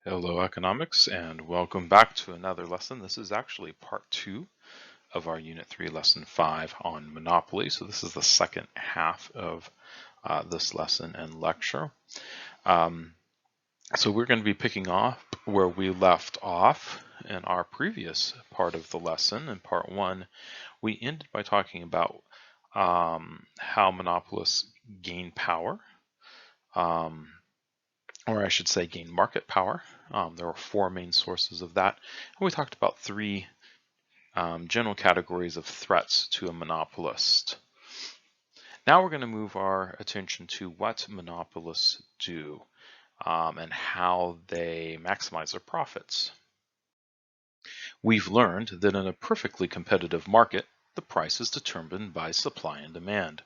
Hello economics and welcome back to another lesson. This is actually part 2 of our Unit 3 Lesson 5 on Monopoly. So this is the second half of this lesson and lecture. So we're going to be picking up where we left off in our previous part of the lesson. In part 1, we ended by talking about how monopolists gain power. Or I should say gain market power. There are 4 main sources of that. And we talked about 3 general categories of threats to a monopolist. Now we're going to move our attention to what monopolists do and how they maximize their profits. We've learned that in a perfectly competitive market, the price is determined by supply and demand.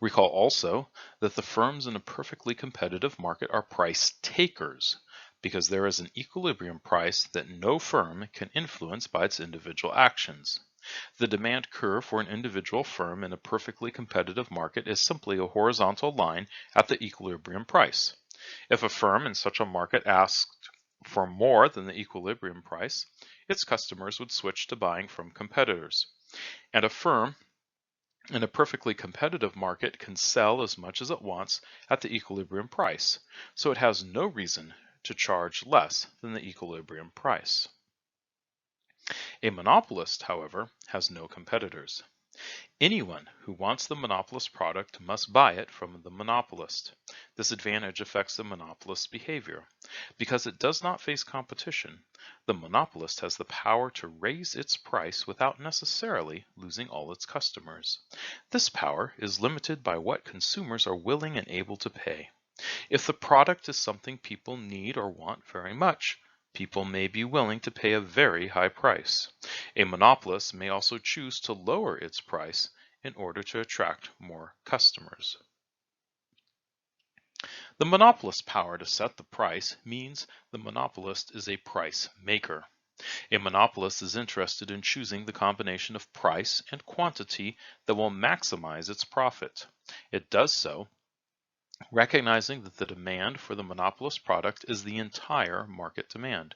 Recall also that the firms in a perfectly competitive market are price takers because there is an equilibrium price that no firm can influence by its individual actions. The demand curve for an individual firm in a perfectly competitive market is simply a horizontal line at the equilibrium price. If a firm in such a market asked for more than the equilibrium price, its customers would switch to buying from competitors. And a firm in a perfectly competitive market can sell as much as it wants at the equilibrium price, so it has no reason to charge less than the equilibrium price. A monopolist, however, has no competitors. Anyone who wants the monopolist product must buy it from the monopolist. This advantage affects the monopolist's behavior. Because it does not face competition, the monopolist has the power to raise its price without necessarily losing all its customers. This power is limited by what consumers are willing and able to pay. If the product is something people need or want very much, people may be willing to pay a very high price. A monopolist may also choose to lower its price in order to attract more customers. The monopolist's power to set the price means the monopolist is a price maker. A monopolist is interested in choosing the combination of price and quantity that will maximize its profit. It does so recognizing that the demand for the monopolist product is the entire market demand.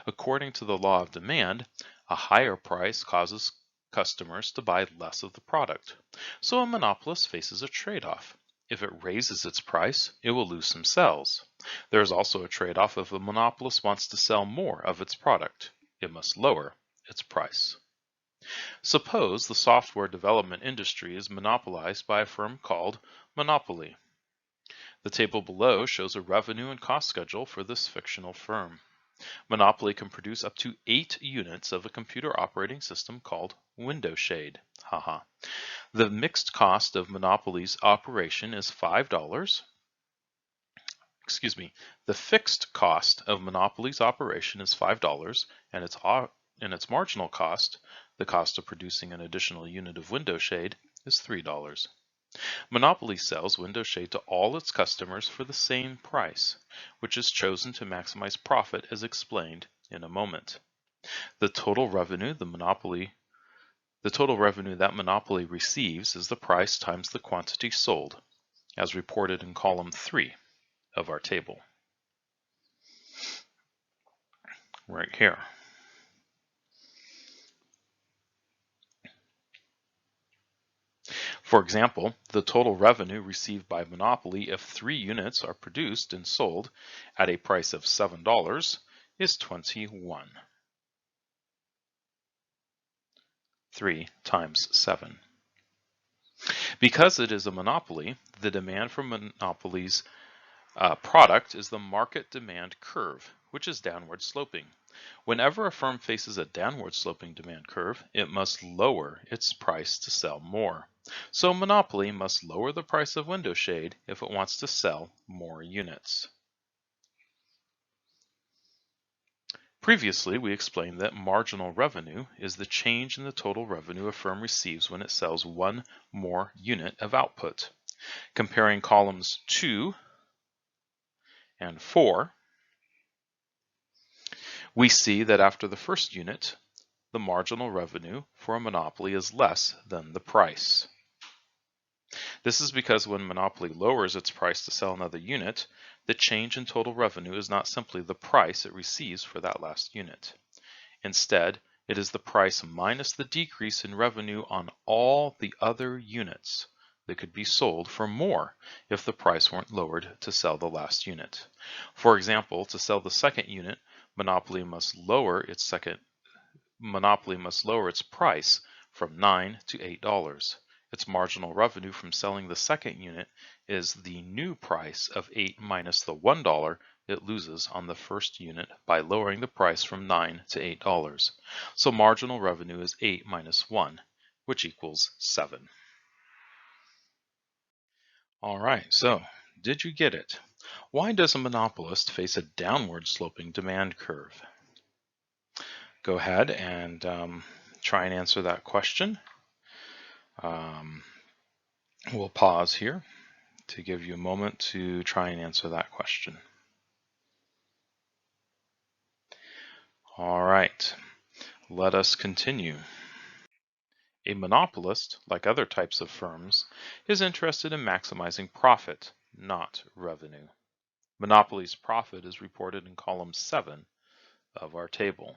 According to the law of demand, a higher price causes customers to buy less of the product. So a monopolist faces a trade-off. If it raises its price, it will lose some sales. There is also a trade-off if a monopolist wants to sell more of its product. It must lower its price. Suppose the software development industry is monopolized by a firm called Monopoly. The table below shows a revenue and cost schedule for this fictional firm. Monopoly can produce up to 8 units of a computer operating system called Window Shade. Haha. The mixed cost of Monopoly's operation is $5. The fixed cost of Monopoly's operation is $5, and its marginal cost, the cost of producing an additional unit of window shade, is $3. Monopoly sells window shade to all its customers for the same price, which is chosen to maximize profit as explained in a moment. The total revenue that Monopoly receives is the price times the quantity sold, as reported in column 3 of our table. Right here. For example, the total revenue received by Monopoly if 3 units are produced and sold at a price of $7 is $21. 3 times 7. Because it is a monopoly, the demand for Monopoly's product is the market demand curve, which is downward sloping. Whenever a firm faces a downward sloping demand curve, it must lower its price to sell more. So Monopoly must lower the price of window shade if it wants to sell more units. Previously, we explained that marginal revenue is the change in the total revenue a firm receives when it sells one more unit of output. Comparing columns 2 and 4, we see that after the first unit, the marginal revenue for a monopoly is less than the price. This is because when Monopoly lowers its price to sell another unit, the change in total revenue is not simply the price it receives for that last unit. Instead, it is the price minus the decrease in revenue on all the other units that could be sold for more if the price weren't lowered to sell the last unit. For example, to sell the second unit, Monopoly must lower its price from $9 to $8. Its marginal revenue from selling the second unit is the new price of $8 minus the $1 it loses on the first unit by lowering the price from $9 to $8. So marginal revenue is 8 minus 1, which equals 7. All right, so did you get it? Why does a monopolist face a downward sloping demand curve? Go ahead and try and answer that question. We'll pause here to give you a moment to try and answer that question. All right, let us continue. A monopolist, like other types of firms, is interested in maximizing profit, not revenue. Monopoly's profit is reported in column 7 of our table.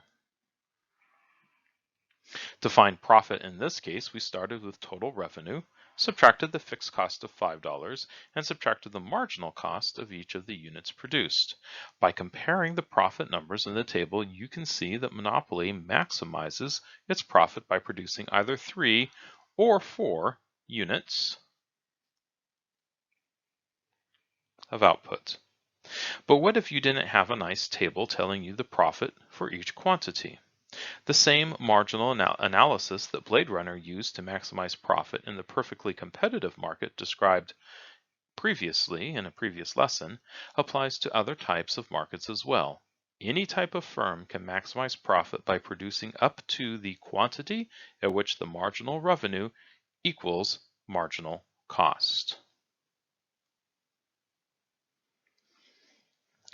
To find profit in this case, we started with total revenue, subtracted the fixed cost of $5, and subtracted the marginal cost of each of the units produced. By comparing the profit numbers in the table, you can see that Monopoly maximizes its profit by producing either 3 or 4 units of output. But what if you didn't have a nice table telling you the profit for each quantity? The same marginal analysis that Blade Runner used to maximize profit in the perfectly competitive market described previously in a previous lesson applies to other types of markets as well. Any type of firm can maximize profit by producing up to the quantity at which the marginal revenue equals marginal cost.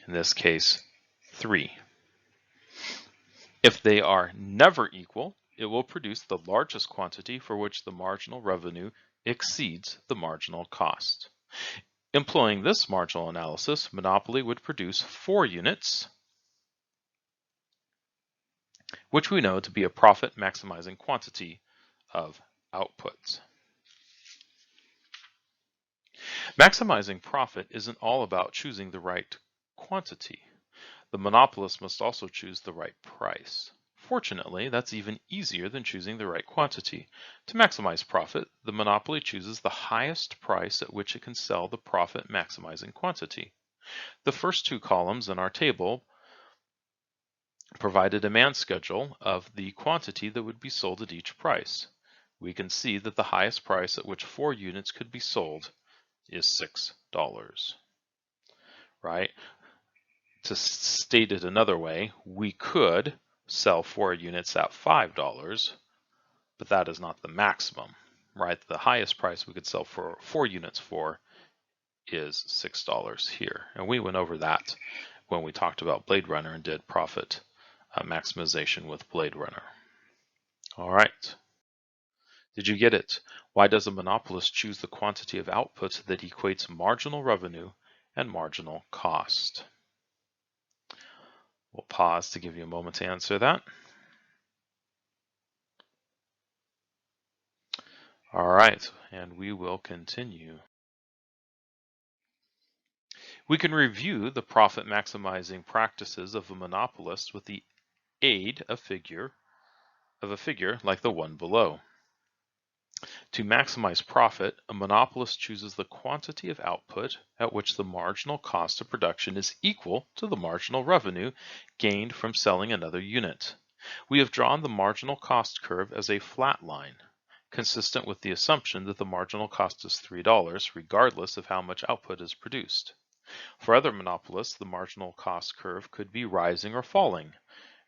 In this case, 3. If they are never equal, it will produce the largest quantity for which the marginal revenue exceeds the marginal cost. Employing this marginal analysis, Monopoly would produce 4 units, which we know to be a profit maximizing quantity of output. Maximizing profit isn't all about choosing the right quantity. The monopolist must also choose the right price. Fortunately, that's even easier than choosing the right quantity. To maximize profit, the monopoly chooses the highest price at which it can sell the profit maximizing quantity. The first 2 columns in our table provide a demand schedule of the quantity that would be sold at each price. We can see that the highest price at which 4 units could be sold is $6, right? To state it another way, we could sell 4 units at $5, but that is not the maximum, right? The highest price we could sell for 4 units for is $6 here. And we went over that when we talked about Blade Runner and did profit maximization with Blade Runner. All right. Did you get it? Why does a monopolist choose the quantity of output that equates marginal revenue and marginal cost? We'll pause to give you a moment to answer that. All right, and we will continue. We can review the profit maximizing practices of a monopolist with the aid of a figure like the one below. To maximize profit, a monopolist chooses the quantity of output at which the marginal cost of production is equal to the marginal revenue gained from selling another unit. We have drawn the marginal cost curve as a flat line, consistent with the assumption that the marginal cost is $3 regardless of how much output is produced. For other monopolists, the marginal cost curve could be rising or falling,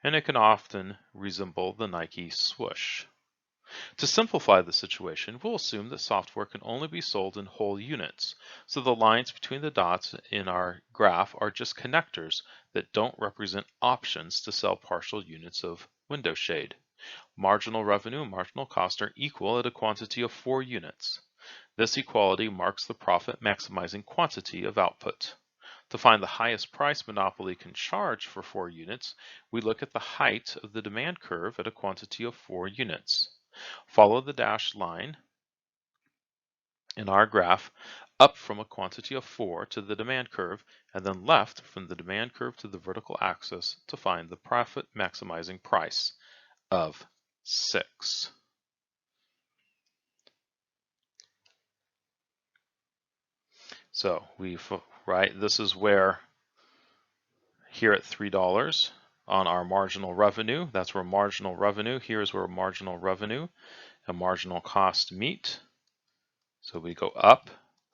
and it can often resemble the Nike swoosh. To simplify the situation, we'll assume that software can only be sold in whole units, so the lines between the dots in our graph are just connectors that don't represent options to sell partial units of window shade. Marginal revenue and marginal cost are equal at a quantity of 4 units. This equality marks the profit maximizing quantity of output. To find the highest price Monopoly can charge for 4 units, we look at the height of the demand curve at a quantity of 4 units. Follow the dashed line in our graph up from a quantity of 4 to the demand curve, and then left from the demand curve to the vertical axis to find the profit maximizing price of 6. So this is where here at $3 on our marginal revenue, that's where marginal revenue, here's where marginal revenue and marginal cost meet. So we go up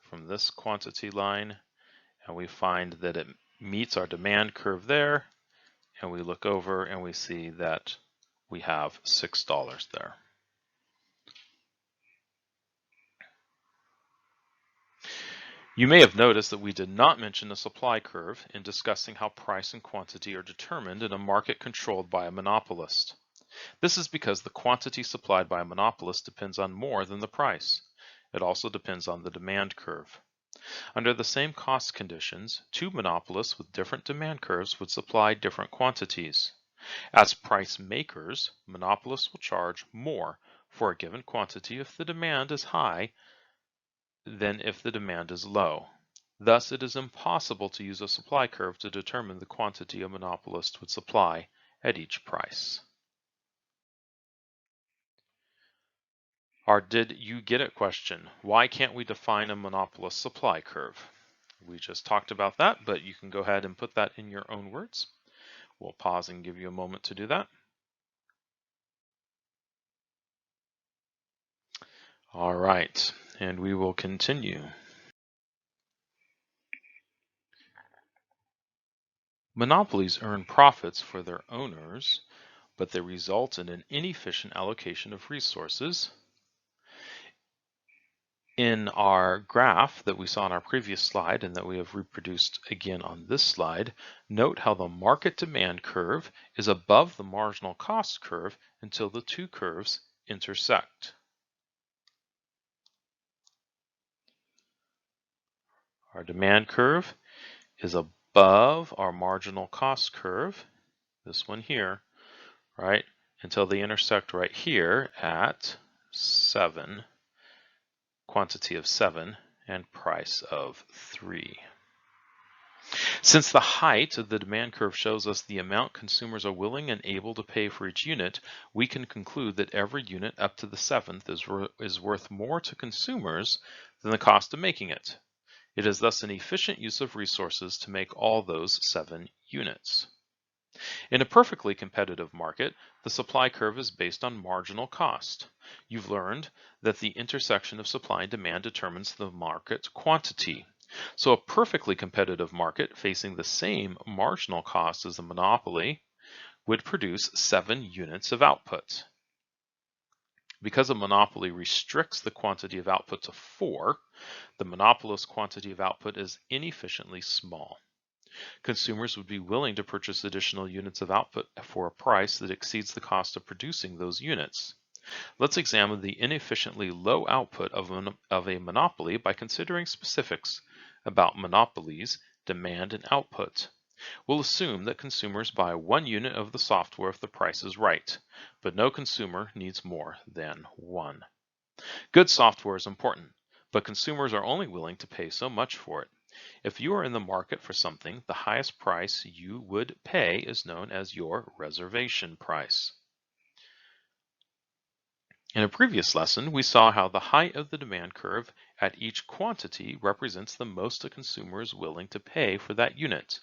from this quantity line and we find that it meets our demand curve there, and we look over and we see that we have $6 there. You may have noticed that we did not mention the supply curve in discussing how price and quantity are determined in a market controlled by a monopolist. This is because the quantity supplied by a monopolist depends on more than the price. It also depends on the demand curve. Under the same cost conditions, two monopolists with different demand curves would supply different quantities. As price makers, monopolists will charge more for a given quantity if the demand is high than if the demand is low. Thus, it is impossible to use a supply curve to determine the quantity a monopolist would supply at each price. Our did you get it question: why can't we define a monopolist supply curve? We just talked about that, but you can go ahead and put that in your own words. We'll pause and give you a moment to do that. All right, and we will continue. Monopolies earn profits for their owners, but they result in an inefficient allocation of resources. In our graph that we saw on our previous slide and that we have reproduced again on this slide, note how the market demand curve is above the marginal cost curve until the two curves intersect. Our demand curve is above our marginal cost curve, this one here, right, until they intersect right here at 7, quantity of 7, and price of 3. Since the height of the demand curve shows us the amount consumers are willing and able to pay for each unit, we can conclude that every unit up to the 7th is worth more to consumers than the cost of making it. It is thus an efficient use of resources to make all those 7 units. In a perfectly competitive market, the supply curve is based on marginal cost. You've learned that the intersection of supply and demand determines the market quantity. So a perfectly competitive market facing the same marginal cost as a monopoly would produce 7 units of output. Because a monopoly restricts the quantity of output to 4, the monopolist's quantity of output is inefficiently small. Consumers would be willing to purchase additional units of output for a price that exceeds the cost of producing those units. Let's examine the inefficiently low output of a monopoly by considering specifics about monopolies, demand, and output. We'll assume that consumers buy 1 unit of the software if the price is right, but no consumer needs more than 1. Good software is important, but consumers are only willing to pay so much for it. If you are in the market for something, the highest price you would pay is known as your reservation price. In a previous lesson, we saw how the height of the demand curve at each quantity represents the most a consumer is willing to pay for that unit,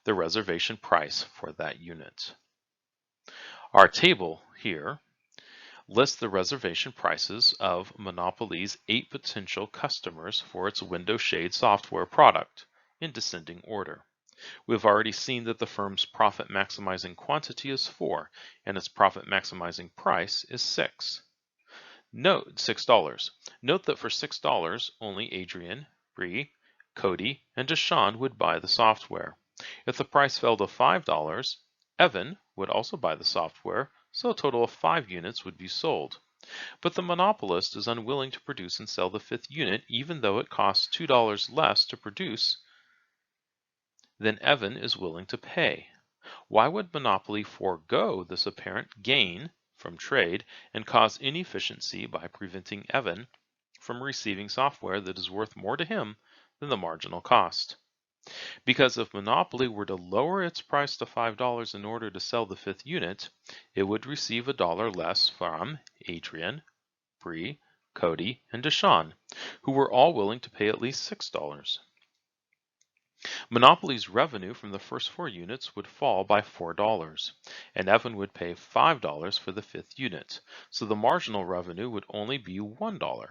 the reservation price for that unit. Our table here lists the reservation prices of Monopoly's 8 potential customers for its window shade software product in descending order. We've already seen that the firm's profit maximizing quantity is 4 and its profit maximizing price is $6. Note $6. Note that for $6, only Adrian, Bree, Cody, and Deshawn would buy the software. If the price fell to $5, Evan would also buy the software, so a total of 5 units would be sold. But the monopolist is unwilling to produce and sell the 5th unit, even though it costs $2 less to produce than Evan is willing to pay. Why would monopoly forego this apparent gain from trade and cause inefficiency by preventing Evan from receiving software that is worth more to him than the marginal cost? Because if monopoly were to lower its price to $5 in order to sell the fifth unit, it would receive $1 less from Adrian, Bree, Cody, and Deshawn, who were all willing to pay at least $6. Monopoly's revenue from the first 4 units would fall by $4, and Evan would pay $5 for the fifth unit, so the marginal revenue would only be $1.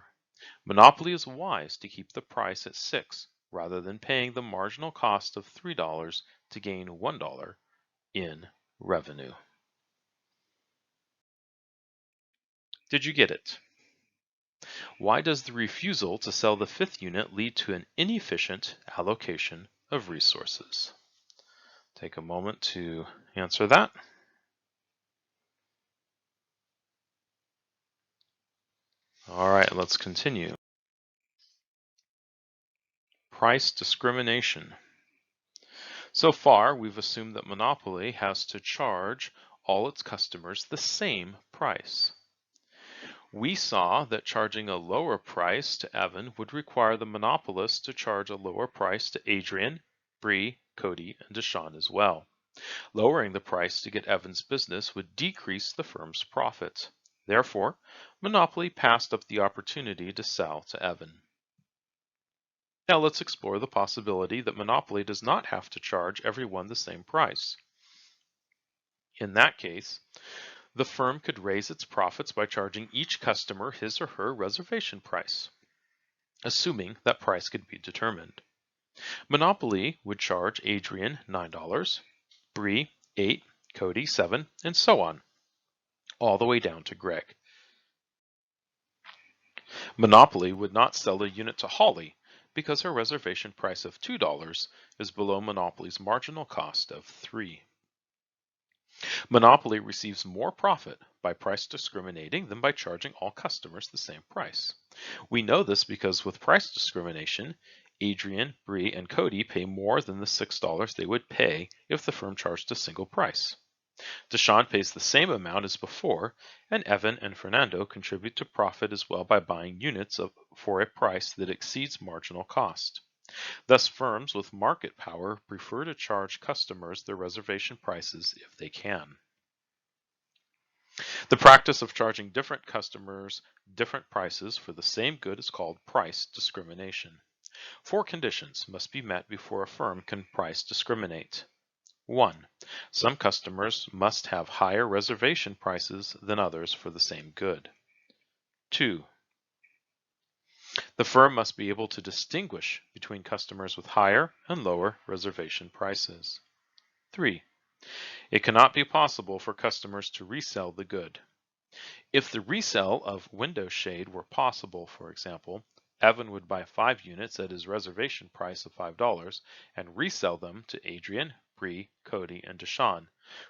Monopoly is wise to keep the price at $6 rather than paying the marginal cost of $3 to gain $1 in revenue. Did you get it? Why does the refusal to sell the fifth unit lead to an inefficient allocation of resources? Take a moment to answer that. All right, let's continue. Price discrimination. So far, we've assumed that monopoly has to charge all its customers the same price. We saw that charging a lower price to Evan would require the monopolist to charge a lower price to Adrian, Bree, Cody, and Deshawn as well. Lowering the price to get Evan's business would decrease the firm's profit. Therefore, monopoly passed up the opportunity to sell to Evan. Now let's explore the possibility that monopoly does not have to charge everyone the same price. In that case, the firm could raise its profits by charging each customer his or her reservation price, assuming that price could be determined. Monopoly would charge Adrian $9, Bree $8, Cody $7, and so on, all the way down to Greg. Monopoly would not sell a unit to Holly because her reservation price of $2 is below Monopoly's marginal cost of $3. Monopoly receives more profit by price discriminating than by charging all customers the same price. We know this because with price discrimination, Adrian, Bree, and Cody pay more than the $6 they would pay if the firm charged a single price. Deshawn pays the same amount as before, and Evan and Fernando contribute to profit as well by buying units for a price that exceeds marginal cost. Thus, firms with market power prefer to charge customers their reservation prices if they can. The practice of charging different customers different prices for the same good is called price discrimination. 4 conditions must be met before a firm can price discriminate. 1. Some customers must have higher reservation prices than others for the same good. 2. The firm must be able to distinguish between customers with higher and lower reservation prices. 3. It cannot be possible for customers to resell the good. If the resale of window shade were possible, for example, Evan would buy 5 units at his reservation price of $5 and resell them to Adrian, Bree, Cody, and Deshawn,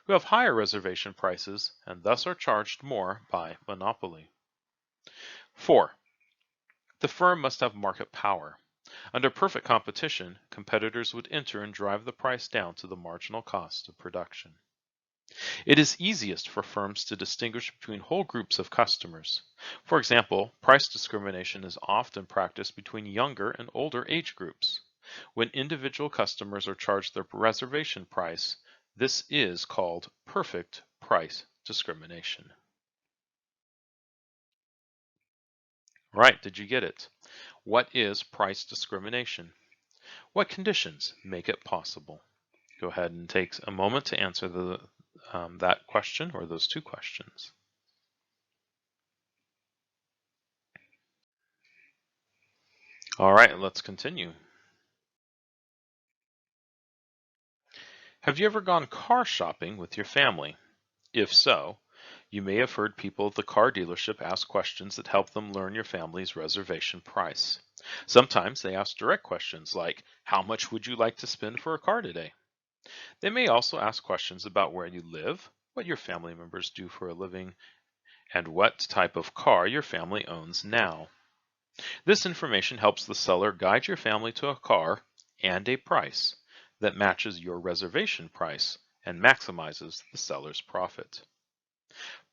who have higher reservation prices and thus are charged more by monopoly. 4. The firm must have market power. Under perfect competition, competitors would enter and drive the price down to the marginal cost of production. It is easiest for firms to distinguish between whole groups of customers. For example, price discrimination is often practiced between younger and older age groups. When individual customers are charged their reservation price, this is called perfect price discrimination. Right, did you get it? What is price discrimination? What conditions make it possible? Go ahead and take a moment to answer that question or those 2 questions. All right, let's continue. Have you ever gone car shopping with your family? If so, you may have heard people at the car dealership ask questions that help them learn your family's reservation price. Sometimes they ask direct questions like, how much would you like to spend for a car today? They may also ask questions about where you live, what your family members do for a living, and what type of car your family owns now. This information helps the seller guide your family to a car and a price, that matches your reservation price and maximizes the seller's profit.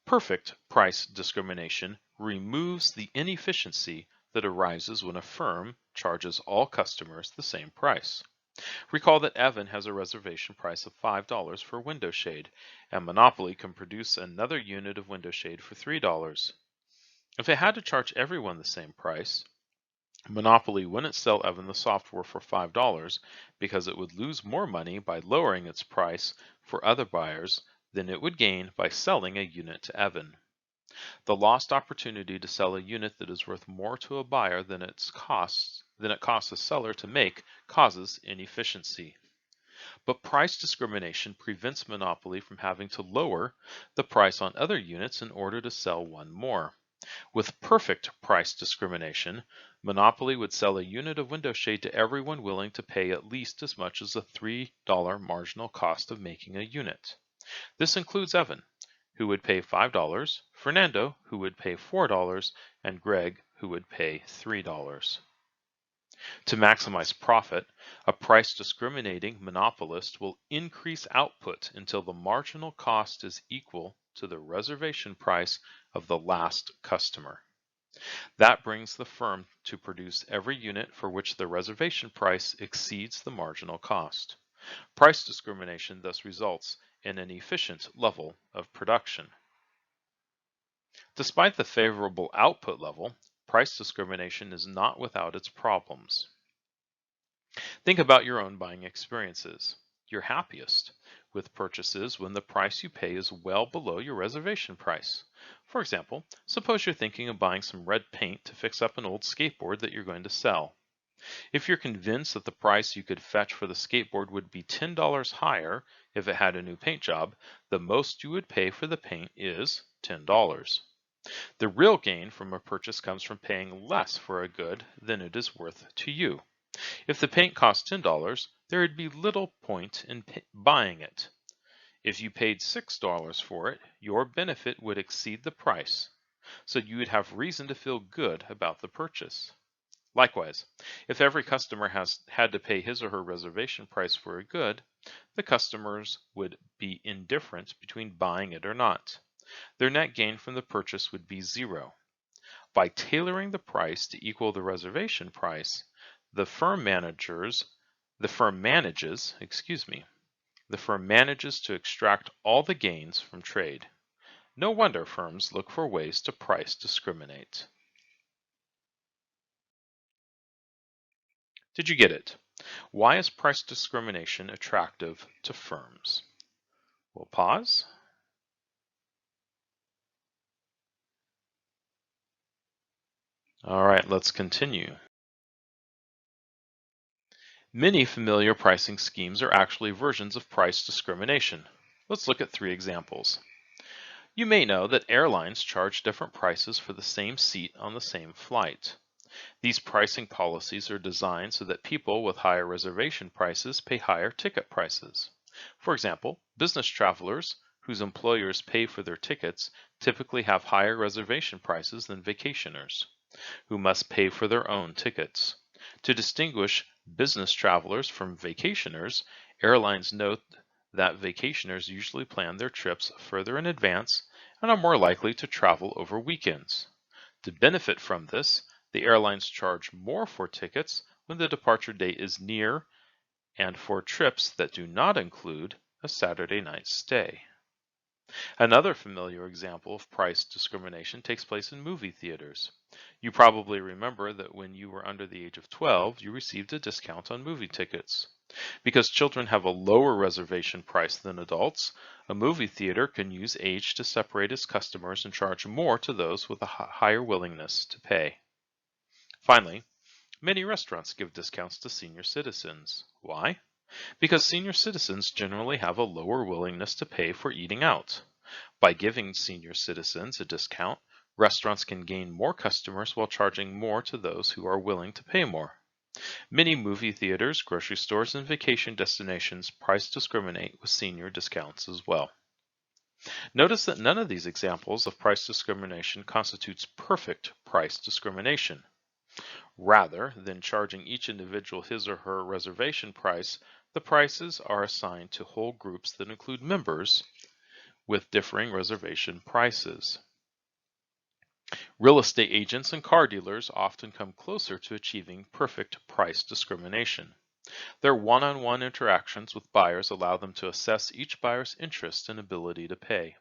Perfect price discrimination removes the inefficiency that arises when a firm charges all customers the same price. Recall that Evan has a reservation price of $5 for window shade, and Monopoly can produce another unit of window shade for $3. If it had to charge everyone the same price, Monopoly wouldn't sell Evan the software for $5 because it would lose more money by lowering its price for other buyers than it would gain by selling a unit to Evan. The lost opportunity to sell a unit that is worth more to a buyer than it costs a seller to make causes inefficiency. But price discrimination prevents Monopoly from having to lower the price on other units in order to sell one more. With perfect price discrimination, Monopoly would sell a unit of window shade to everyone willing to pay at least as much as the $3 marginal cost of making a unit. This includes Evan, who would pay $5, Fernando, who would pay $4, and Greg, who would pay $3. To maximize profit, a price discriminating monopolist will increase output until the marginal cost is equal to the reservation price of the last customer. That brings the firm to produce every unit for which the reservation price exceeds the marginal cost. Price discrimination thus results in an efficient level of production. Despite the favorable output level, price discrimination is not without its problems. Think about your own buying experiences. You're happiest with purchases when the price you pay is well below your reservation price. For example, suppose you're thinking of buying some red paint to fix up an old skateboard that you're going to sell. If you're convinced that the price you could fetch for the skateboard would be $10 higher if it had a new paint job, the most you would pay for the paint is $10. The real gain from a purchase comes from paying less for a good than it is worth to you. If the paint cost $10, there would be little point in buying it. If you paid $6 for it, your benefit would exceed the price, so you would have reason to feel good about the purchase. Likewise, if every customer had to pay his or her reservation price for a good, the customers would be indifferent between buying it or not. Their net gain from the purchase would be zero. By tailoring the price to equal the reservation price, the firm manages to extract all the gains from trade. No wonder firms look for ways to price discriminate. Did you get it? Why is price discrimination attractive to firms? We'll pause. All right, let's continue. Many familiar pricing schemes are actually versions of price discrimination. Let's look at 3 examples. You may know that airlines charge different prices for the same seat on the same flight. These pricing policies are designed so that people with higher reservation prices pay higher ticket prices. For example, business travelers whose employers pay for their tickets typically have higher reservation prices than vacationers, who must pay for their own tickets. To distinguish business travelers from vacationers, airlines note that vacationers usually plan their trips further in advance and are more likely to travel over weekends. To benefit from this, the airlines charge more for tickets when the departure date is near and for trips that do not include a Saturday night stay. Another familiar example of price discrimination takes place in movie theaters. You probably remember that when you were under the age of 12, you received a discount on movie tickets. Because children have a lower reservation price than adults, a movie theater can use age to separate its customers and charge more to those with a higher willingness to pay. Finally, many restaurants give discounts to senior citizens. Why? Because senior citizens generally have a lower willingness to pay for eating out. By giving senior citizens a discount, restaurants can gain more customers while charging more to those who are willing to pay more. Many movie theaters, grocery stores, and vacation destinations price discriminate with senior discounts as well. Notice that none of these examples of price discrimination constitutes perfect price discrimination. Rather than charging each individual his or her reservation price, the prices are assigned to whole groups that include members with differing reservation prices. Real estate agents and car dealers often come closer to achieving perfect price discrimination. Their one-on-one interactions with buyers allow them to assess each buyer's interest and ability to pay.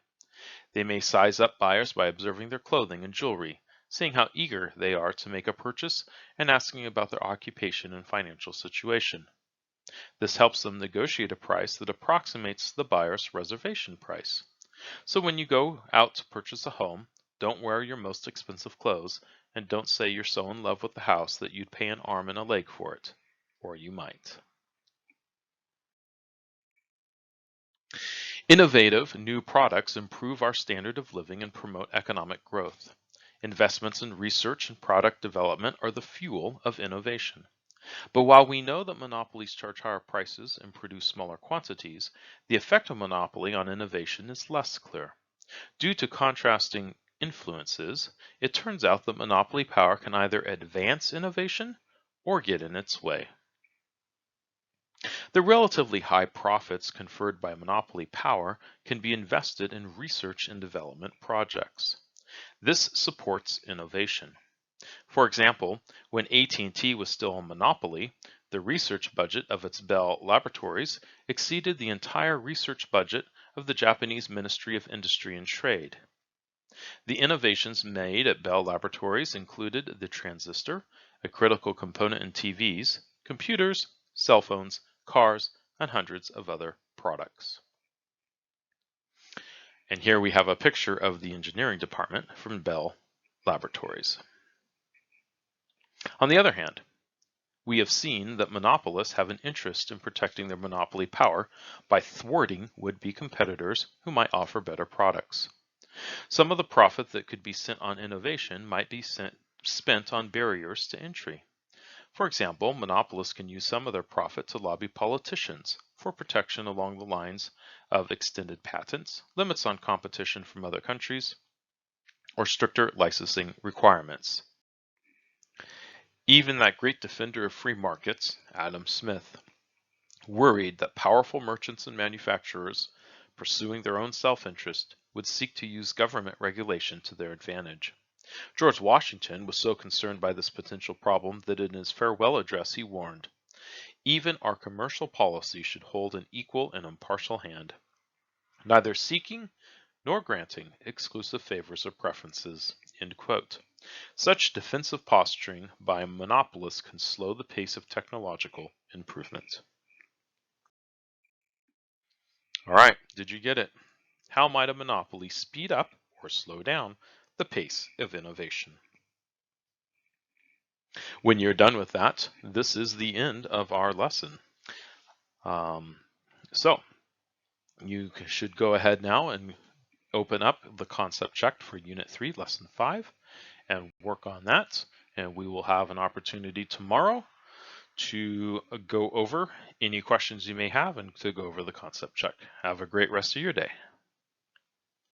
They may size up buyers by observing their clothing and jewelry, seeing how eager they are to make a purchase, and asking about their occupation and financial situation. This helps them negotiate a price that approximates the buyer's reservation price. So when you go out to purchase a home, don't wear your most expensive clothes, and don't say you're so in love with the house that you'd pay an arm and a leg for it. Or you might. Innovative new products improve our standard of living and promote economic growth. Investments in research and product development are the fuel of innovation. But while we know that monopolies charge higher prices and produce smaller quantities, the effect of monopoly on innovation is less clear. Due to contrasting influences, it turns out that monopoly power can either advance innovation or get in its way. The relatively high profits conferred by monopoly power can be invested in research and development projects. This supports innovation. For example, when AT&T was still a monopoly, the research budget of its Bell Laboratories exceeded the entire research budget of the Japanese Ministry of Industry and Trade. The innovations made at Bell Laboratories included the transistor, a critical component in TVs, computers, cell phones, cars, and hundreds of other products. And here we have a picture of the engineering department from Bell Laboratories. On the other hand, we have seen that monopolists have an interest in protecting their monopoly power by thwarting would-be competitors who might offer better products. Some of the profit that could be sent on innovation might be spent on barriers to entry. For example, monopolists can use some of their profit to lobby politicians for protection along the lines of extended patents, limits on competition from other countries, or stricter licensing requirements. Even that great defender of free markets, Adam Smith, worried that powerful merchants and manufacturers, pursuing their own self-interest, would seek to use government regulation to their advantage. George Washington was so concerned by this potential problem that in his farewell address he warned, "Even our commercial policy should hold an equal and impartial hand, neither seeking nor granting exclusive favors or preferences." End quote. Such defensive posturing by monopolists can slow the pace of technological improvement. All right, did you get it? How might a monopoly speed up or slow down the pace of innovation? When you're done with that, this is the end of our lesson. So you should go ahead now and open up the concept check for Unit 3, Lesson 5, and work on that. And we will have an opportunity tomorrow to go over any questions you may have and to go over the concept check. Have a great rest of your day.